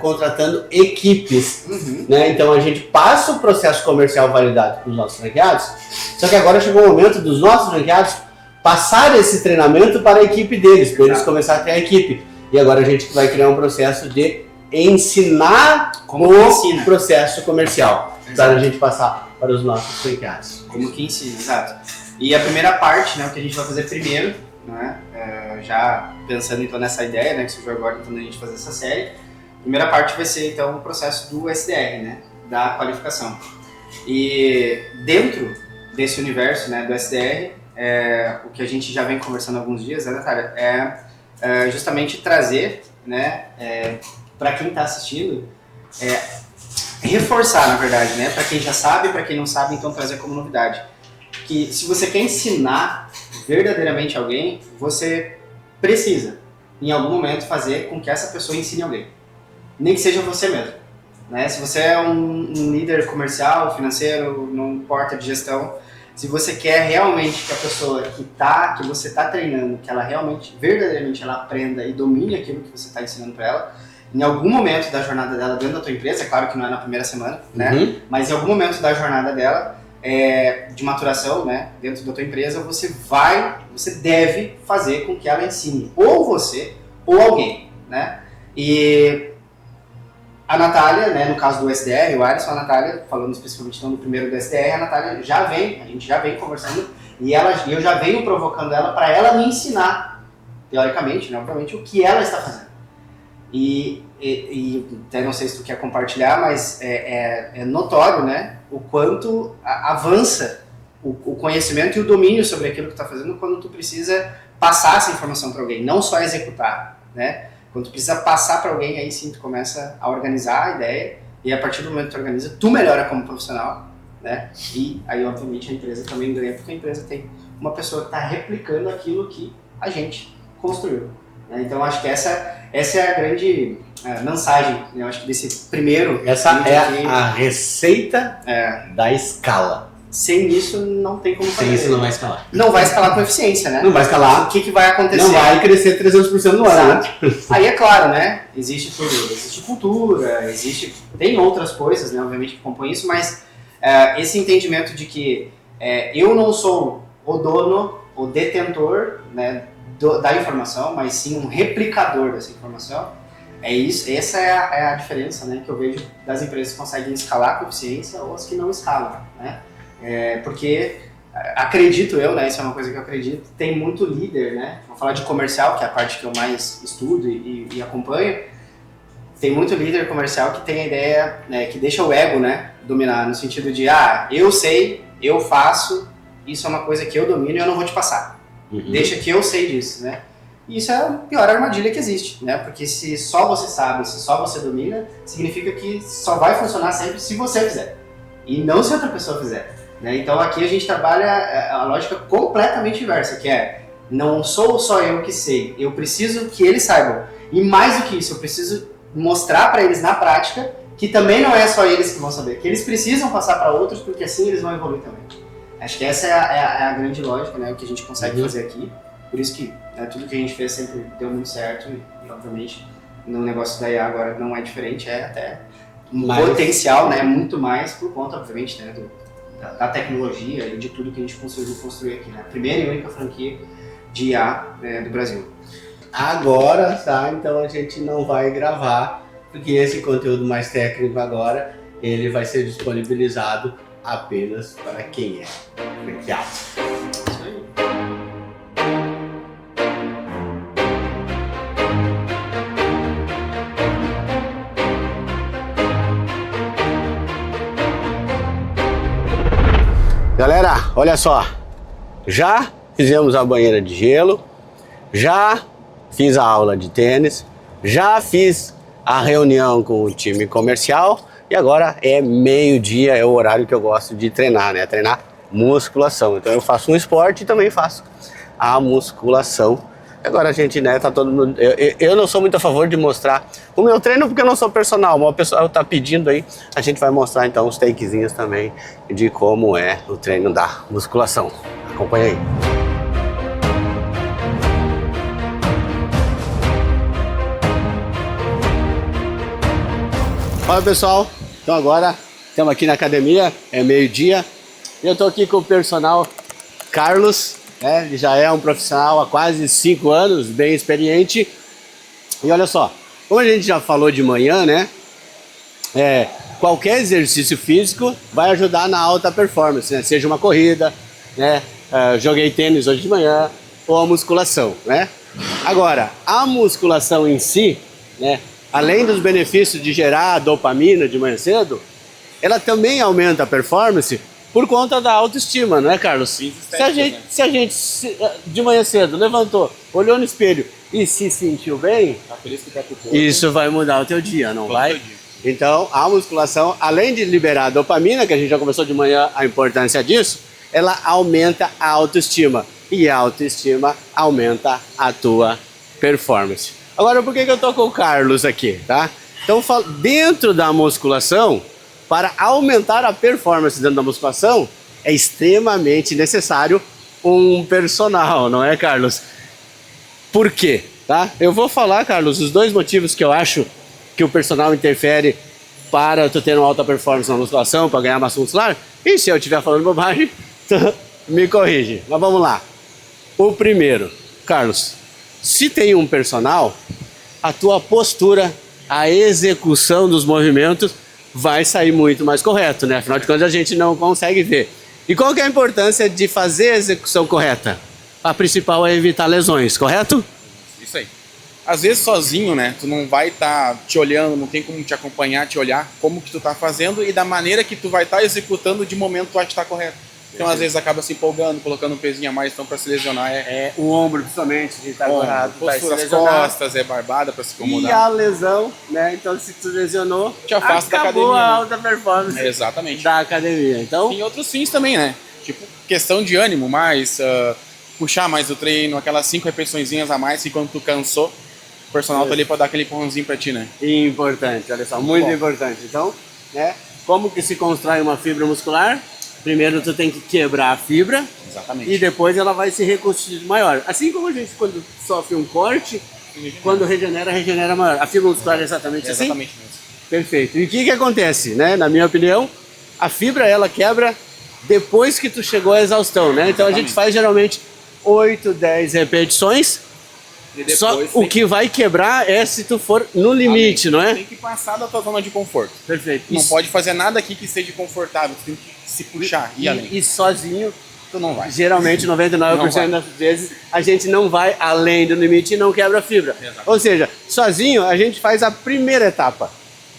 Speaker 1: contratando equipes. Né? Então a gente passa o processo comercial validado para os nossos franqueados, só que agora chegou o momento dos nossos franqueados passar esse treinamento para a equipe deles, para eles começarem a ter a equipe. E agora a gente vai criar um processo de ensinar o processo comercial, para a gente passar para os nossos franqueados.
Speaker 7: Como que ensina, exato. E a primeira parte, né, o que a gente vai fazer primeiro, né, já pensando então nessa ideia, né, que surgiu agora então a gente fazer essa série, a primeira parte vai ser então o processo do SDR, né, da qualificação. E dentro desse universo, né, do SDR, o que a gente já vem conversando há alguns dias, né, Natália, é justamente trazer, né, para quem está assistindo, reforçar, na verdade, né, para quem já sabe, para quem não sabe, então trazer como novidade. Que se você quer ensinar verdadeiramente alguém, você precisa, em algum momento, fazer com que essa pessoa ensine alguém. Nem que seja você mesmo. Né? Se você é um líder comercial, financeiro, não importa, de gestão, se você quer realmente que a pessoa que você está treinando, que ela realmente, verdadeiramente, ela aprenda e domine aquilo que você está ensinando para ela, em algum momento da jornada dela dentro da tua empresa, é claro que não é na primeira semana, né? Mas em algum momento da jornada dela, de maturação, né, dentro da tua empresa, você deve fazer com que ela ensine ou você ou alguém, né? E a Natália, né, no caso do SDR, o Alisson, a Natália, falando especificamente então do primeiro do SDR, a Natália a gente já vem conversando e eu já venho provocando ela para ela me ensinar, teoricamente, né, obviamente, o que ela está fazendo. E até não sei se tu quer compartilhar, mas é notório, né, o quanto avança o conhecimento e o domínio sobre aquilo que tu está fazendo quando tu precisa passar essa informação para alguém, não só executar, né? Quando tu precisa passar para alguém, aí sim tu começa a organizar a ideia e a partir do momento que tu organiza, tu melhora como profissional, né? E aí, obviamente, a empresa também ganha porque a empresa tem uma pessoa que está replicando aquilo que a gente construiu. Né? Então, acho que essa é a grande mensagem, né? Eu acho que desse primeiro...
Speaker 1: Essa é a receita da escala.
Speaker 7: Sem isso, não tem como fazer.
Speaker 1: Sem isso, não vai escalar.
Speaker 7: Não vai escalar com eficiência, né?
Speaker 1: Não vai escalar.
Speaker 7: O que vai acontecer?
Speaker 1: Não vai crescer 300% no ano, né?
Speaker 7: Aí é claro, né? Existe tudo. Existe cultura, tem outras coisas, né? Obviamente, que compõem isso, mas esse entendimento de que eu não sou o dono, o detentor, né, da informação, mas sim um replicador dessa informação. Essa é a diferença, né, que eu vejo das empresas que conseguem escalar com eficiência ou as que não escalam, né? Porque acredito eu, né, isso é uma coisa que eu acredito, tem muito líder, né, vou falar de comercial, que é a parte que eu mais estudo e acompanho, tem muito líder comercial que tem a ideia, né, que deixa o ego, né, dominar, no sentido de, eu sei, eu faço, isso é uma coisa que eu domino e eu não vou te passar, deixa que eu sei disso, né. E isso é a pior armadilha que existe, né? Porque se só você sabe, se só você domina, significa que só vai funcionar sempre se você fizer. E não se outra pessoa fizer. Né? Então aqui a gente trabalha a lógica completamente inversa, que não sou só eu que sei, eu preciso que eles saibam. E mais do que isso, eu preciso mostrar para eles na prática que também não é só eles que vão saber, que eles precisam passar para outros, porque assim eles vão evoluir também. Acho que essa é a grande lógica, né? O que a gente consegue fazer aqui. Por isso que tudo que a gente fez sempre deu muito certo e obviamente no negócio da IA agora não é diferente, até um potencial, né, muito mais por conta, obviamente, né, da tecnologia e de tudo que a gente conseguiu construir aqui, né? A primeira e única franquia de IA do Brasil.
Speaker 1: Agora, tá? Então a gente não vai gravar, porque esse conteúdo mais técnico agora, ele vai ser disponibilizado apenas para quem é franqueado.
Speaker 3: Isso aí.
Speaker 1: Galera, olha só, já fizemos a banheira de gelo, já fiz a aula de tênis, já fiz a reunião com o time comercial e agora é meio-dia, é o horário que eu gosto de treinar, né? Treinar musculação. Então eu faço um esporte e também faço a musculação. Agora a gente, né, tá todo mundo... Eu não sou muito a favor de mostrar o meu treino porque eu não sou personal, mas o pessoal tá pedindo aí. A gente vai mostrar então os takezinhos também de como é o treino da musculação. Acompanha aí. Fala pessoal, então agora estamos aqui na academia, é meio-dia e eu tô aqui com o personal Carlos, né? Ele já é um profissional há quase 5 anos, bem experiente. E olha só, como a gente já falou de manhã, né? Qualquer exercício físico vai ajudar na alta performance, né? Seja uma corrida, né? Joguei tênis hoje de manhã ou a musculação, né? Agora, a musculação em si, né? Além dos benefícios de gerar dopamina de manhã cedo, ela também aumenta a performance por conta da autoestima, não é, Carlos?
Speaker 3: Sim,
Speaker 1: se a gente de manhã cedo levantou, olhou no espelho e se sentiu bem, isso vai mudar o teu dia, não vai? Então, a musculação, além de liberar a dopamina, que a gente já conversou de manhã a importância disso, ela aumenta a autoestima. E a autoestima aumenta a tua performance. Agora, por que eu tô com o Carlos aqui, tá? Então, dentro da musculação, para aumentar a performance dentro da musculação, é extremamente necessário um personal, não é, Carlos? Por quê? Tá? Eu vou falar, Carlos, os 2 motivos que eu acho que o personal interfere para tu ter uma alta performance na musculação, para ganhar massa muscular. E se eu estiver falando bobagem, me corrige. Mas vamos lá. O primeiro, Carlos, se tem um personal, a tua postura, a execução dos movimentos vai sair muito mais correto, né? Afinal de contas, a gente não consegue ver. E qual que é a importância de fazer a execução correta? A principal é evitar lesões, correto?
Speaker 8: Isso aí. Às vezes sozinho, né? Tu não vai estar te olhando, não tem como te acompanhar, te olhar como que tu tá fazendo e da maneira que tu vai estar executando de momento tu acha que tá correto. Então, às vezes, acaba se empolgando, colocando um pezinho a mais, então, para se lesionar
Speaker 1: o ombro, principalmente, de estar agarrado,
Speaker 8: postura, as costas, barbada para se incomodar.
Speaker 1: E a lesão, né? Então, se tu lesionou,
Speaker 8: te afasta da academia.
Speaker 1: Acabou a alta performance
Speaker 8: exatamente.
Speaker 1: Da academia. Então,
Speaker 8: tem outros fins também, né? Tipo, questão de ânimo, mais puxar mais o treino, aquelas 5 repetiçõezinhas a mais que quando tu cansou, o personal tá ali para dar aquele empurrãozinho para ti, né?
Speaker 1: Importante, olha só, muito importante. Então, né? Como que se constrói uma fibra muscular? Primeiro tu tem que quebrar a fibra.
Speaker 8: Exatamente.
Speaker 1: E depois ela vai se reconstituir maior. Assim como a gente quando sofre um corte, quando regenera maior. A fibra muscular é exatamente assim?
Speaker 8: Exatamente mesmo.
Speaker 1: Perfeito. E o que acontece, né? Na minha opinião, a fibra ela quebra depois que tu chegou à exaustão, né? Então a gente faz geralmente 8, 10 repetições. Só o que vai quebrar é se tu for no limite, não é?
Speaker 8: Tem que passar da tua zona de conforto.
Speaker 1: Perfeito.
Speaker 8: Não pode fazer nada aqui que seja confortável, tu tem que se puxar e além.
Speaker 1: E sozinho,
Speaker 8: tu não vai.
Speaker 1: Geralmente, 99% das vezes, a gente não vai além do limite e não quebra a fibra.
Speaker 8: Exatamente.
Speaker 1: Ou seja, sozinho a gente faz a primeira etapa,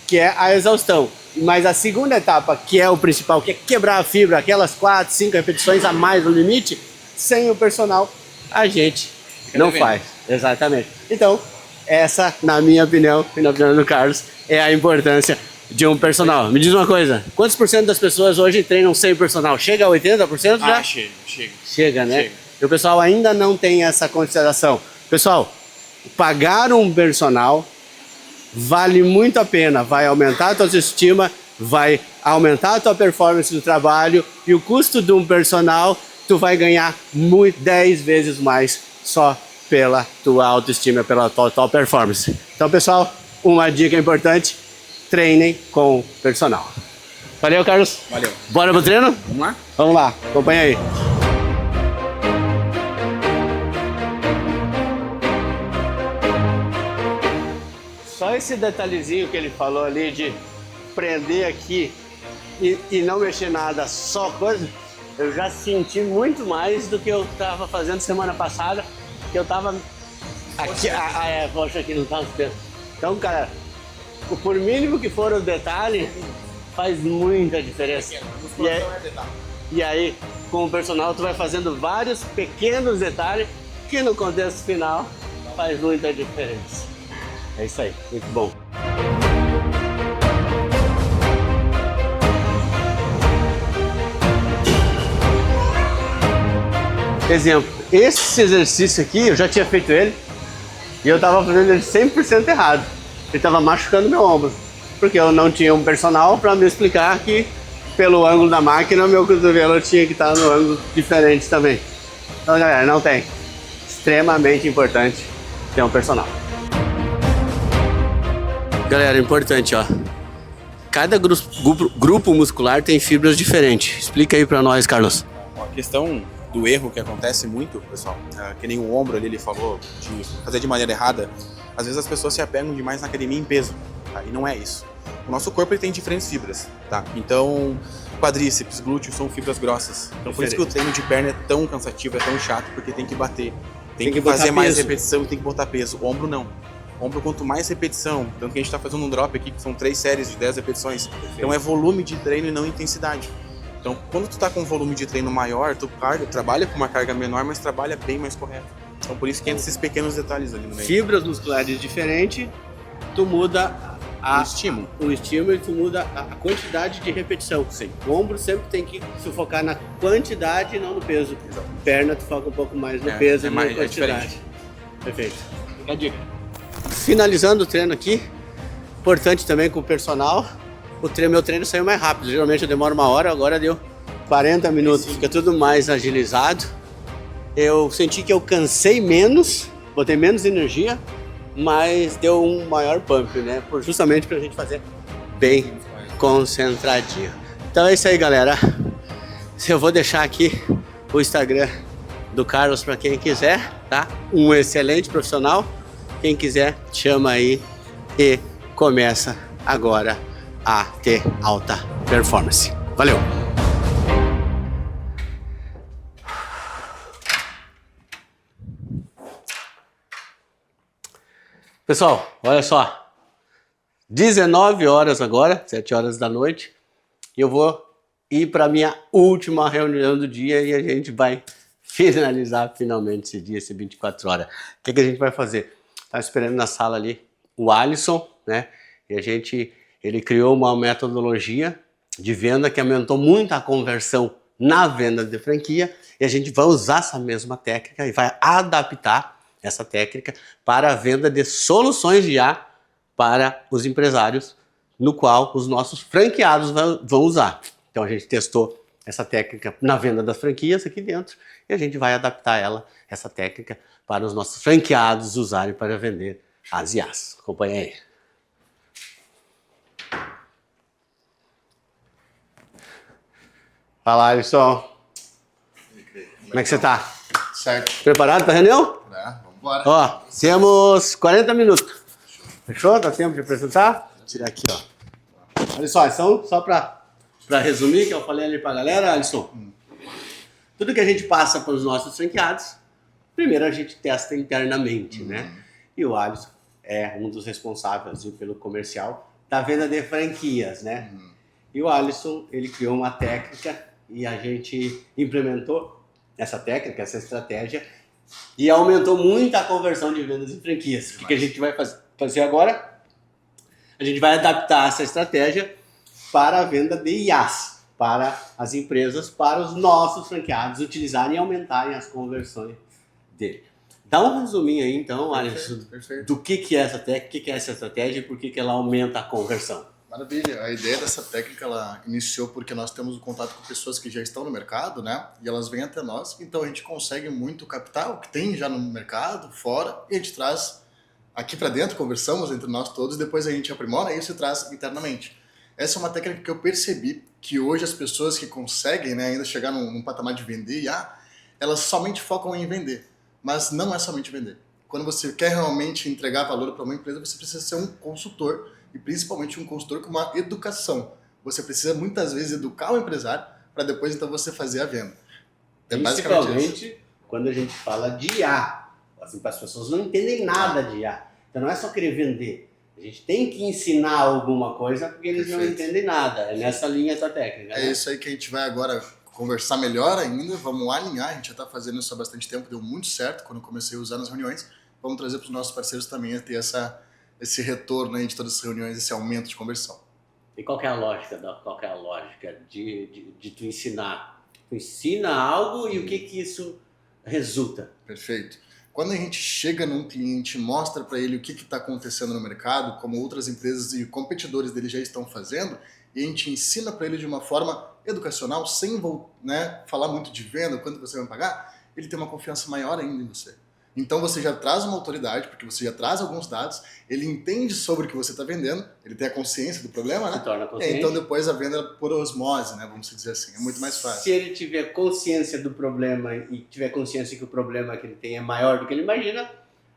Speaker 1: que é a exaustão. Mas a segunda etapa, que é o principal, que é quebrar a fibra, aquelas 4, 5 repetições a mais no limite, sem o personal, a gente não faz. Exatamente. Então, essa, na minha opinião, e na opinião do Carlos, é a importância de um personal. Me diz uma coisa, quantos por cento das pessoas hoje treinam sem personal? Chega a 80% já?
Speaker 8: Chega.
Speaker 1: Chega, né? E o pessoal ainda não tem essa consideração. Pessoal, pagar um personal vale muito a pena. Vai aumentar a tua autoestima, vai aumentar a tua performance do trabalho e o custo de um personal, tu vai ganhar 10 vezes mais só pela tua autoestima, pela tua performance. Então, pessoal, uma dica importante, treinem com personal. Valeu, Carlos.
Speaker 8: Valeu.
Speaker 1: Bora pro treino?
Speaker 8: Vamos lá?
Speaker 1: Vamos lá, acompanha aí. esse detalhezinho que ele falou ali de prender aqui e não mexer nada, só coisa, eu já senti muito mais do que eu tava fazendo semana passada, que eu tava aqui, poxa, aqui não tava vendo. Então, cara, por mínimo que for o detalhe, faz muita diferença. E aí, com o personal, tu vai fazendo vários pequenos detalhes que no contexto final faz muita diferença. É isso aí, muito bom. Exemplo, esse exercício aqui, eu já tinha feito ele e eu tava fazendo ele 100% errado. Ele tava machucando meu ombro, porque eu não tinha um personal para me explicar que pelo ângulo da máquina, meu cotovelo tinha que estar no ângulo diferente também. Então, galera, não tem. Extremamente importante ter um personal. Galera, importante, ó. Cada grupo muscular tem fibras diferentes. Explica aí pra nós, Carlos.
Speaker 8: A questão do erro que acontece muito, pessoal, que nem o ombro ali, ele falou, de fazer de maneira errada, às vezes as pessoas se apegam demais na academia em peso, tá? E não é isso. O nosso corpo ele tem diferentes fibras, tá? Então, quadríceps, glúteos são fibras grossas. Então, por isso que o treino de perna é tão cansativo, é tão chato, porque tem que bater, tem que fazer mais repetição e tem que botar peso. O ombro não. O ombro, quanto mais repetição, tanto que a gente está fazendo um drop aqui, que são 3 séries de 10 repetições. Então, é volume de treino e não intensidade. Então, quando tu tá com um volume de treino maior, tu trabalha com uma carga menor, mas trabalha bem mais correto. Então, por isso que entra esses pequenos detalhes ali no meio.
Speaker 1: Fibras musculares diferentes, tu muda o estímulo e tu muda a quantidade de repetição.
Speaker 8: Sim.
Speaker 1: O ombro sempre tem que se focar na quantidade e não no peso. Exato. Perna tu foca um pouco mais no peso e na quantidade. Perfeito. Fica a dica. Finalizando o treino aqui, importante também com o personal, meu treino saiu mais rápido. Geralmente eu demoro 1 hora, agora deu 40 minutos. Fica tudo mais agilizado. Eu senti que eu cansei menos, botei menos energia, mas deu um maior pump, né? Justamente pra gente fazer bem concentradinho. Então é isso aí, galera. Eu vou deixar aqui o Instagram do Carlos para quem quiser, tá? Um excelente profissional. Quem quiser, chama aí e começa agora a ter alta performance. Valeu! Pessoal, olha só, 19 horas agora, 7 horas da noite, e eu vou ir para a minha última reunião do dia e a gente vai finalizar finalmente esse dia, esse 24 horas. O que a gente vai fazer? Tá esperando na sala ali o Alisson, né? E ele criou uma metodologia de venda que aumentou muito a conversão na venda de franquia e a gente vai usar essa mesma técnica e vai adaptar essa técnica para a venda de soluções de IA para os empresários, no qual os nossos franqueados vão usar. Então a gente testou essa técnica na venda das franquias aqui dentro e a gente vai adaptar essa técnica para os nossos franqueados usarem para vender as IAs. Acompanha aí. Fala, Alisson. Como é que você tá?
Speaker 3: Certo.
Speaker 1: Preparado para a reunião?
Speaker 3: Vamos embora.
Speaker 1: Ó, temos 40 minutos. Fechou? Dá tempo de apresentar? Vou tirar aqui, ó. Olha só, então, só para resumir, que eu falei ali para a galera, Alisson. Tudo que a gente passa para os nossos franqueados, primeiro a gente testa internamente, né? E o Alisson é um dos responsáveis pelo comercial da venda de franquias, né? E o Alisson, ele criou uma técnica e a gente implementou essa técnica, essa estratégia e aumentou muito a conversão de vendas em franquias. O que a gente vai fazer agora? A gente vai adaptar essa estratégia para a venda de IAs, para as empresas, para os nossos franqueados utilizarem e aumentarem as conversões dele. Dá um resuminho aí, então, Alisson, do que é essa técnica, o que é essa estratégia e por que ela aumenta a conversão.
Speaker 3: Maravilha. A ideia dessa técnica, ela iniciou porque nós temos um contato com pessoas que já estão no mercado, né? E elas vêm até nós, então a gente consegue muito captar o que tem já no mercado, fora, e a gente traz aqui para dentro, conversamos entre nós todos, depois a gente aprimora isso e traz internamente. Essa é uma técnica que eu percebi que hoje as pessoas que conseguem, né, ainda chegar num patamar de vender, elas somente focam em vender. Mas não é somente vender. quando você quer realmente entregar valor para uma empresa, você precisa ser um consultor, e principalmente um consultor com uma educação. Você precisa muitas vezes educar o empresário para depois então você fazer a venda. É basicamente isso.
Speaker 1: Principalmente quando a gente fala de IA. Assim, as pessoas não entendem nada de IA. Então não é só querer vender. A gente tem que ensinar alguma coisa porque eles não entendem nada. É nessa linha essa técnica.
Speaker 3: É isso aí que a gente vai agora conversar melhor ainda. Vamos alinhar. A gente já está fazendo isso há bastante tempo. Deu muito certo quando eu comecei a usar nas reuniões. Vamos trazer para os nossos parceiros também a ter esse retorno aí de todas as reuniões, esse aumento de conversão.
Speaker 1: E qual que é a lógica, qual que é a lógica de tu ensinar? Tu ensina algo e o que isso resulta?
Speaker 3: Perfeito. Quando a gente chega num cliente, mostra para ele o que está acontecendo no mercado, como outras empresas e competidores dele já estão fazendo, e a gente ensina para ele de uma forma educacional, sem falar muito de venda, quanto você vai pagar, ele tem uma confiança maior ainda em você. Então você já traz uma autoridade, porque você já traz alguns dados, ele entende sobre o que você está vendendo, ele tem a consciência do problema, né?
Speaker 1: Se torna consciente.
Speaker 3: Então depois a venda é por osmose, né? Vamos dizer assim, é muito mais fácil.
Speaker 1: Se ele tiver consciência do problema e tiver consciência que o problema que ele tem é maior do que ele imagina,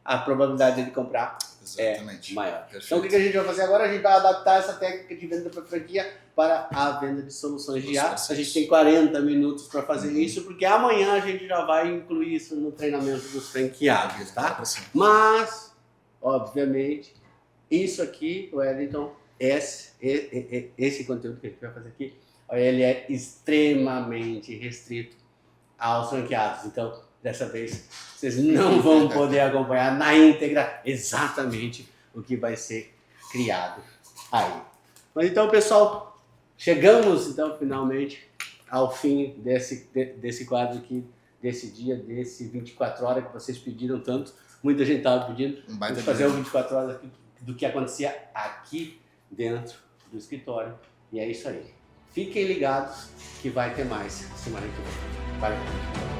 Speaker 1: a probabilidade de comprar
Speaker 3: Exatamente.
Speaker 1: é maior.
Speaker 3: Perfeito.
Speaker 1: Então o que a gente vai fazer agora? A gente vai adaptar essa técnica de venda para franquia para a venda de soluções de IA. A gente tem 40 minutos para fazer isso, porque amanhã a gente já vai incluir isso no treinamento dos franqueados, tá? Mas, obviamente, isso aqui, Wellington, esse conteúdo que a gente vai fazer aqui, ele é extremamente restrito aos franqueados. Então, dessa vez, vocês não vão poder acompanhar na íntegra exatamente o que vai ser criado aí. Mas então, pessoal, chegamos então finalmente ao fim desse quadro aqui, desse dia, desse 24 horas que vocês pediram tanto. Muita gente estava pedindo. Vamos fazer o 24 horas aqui, do que acontecia aqui dentro do escritório. E é isso aí. Fiquem ligados que vai ter mais semana que vem. Valeu!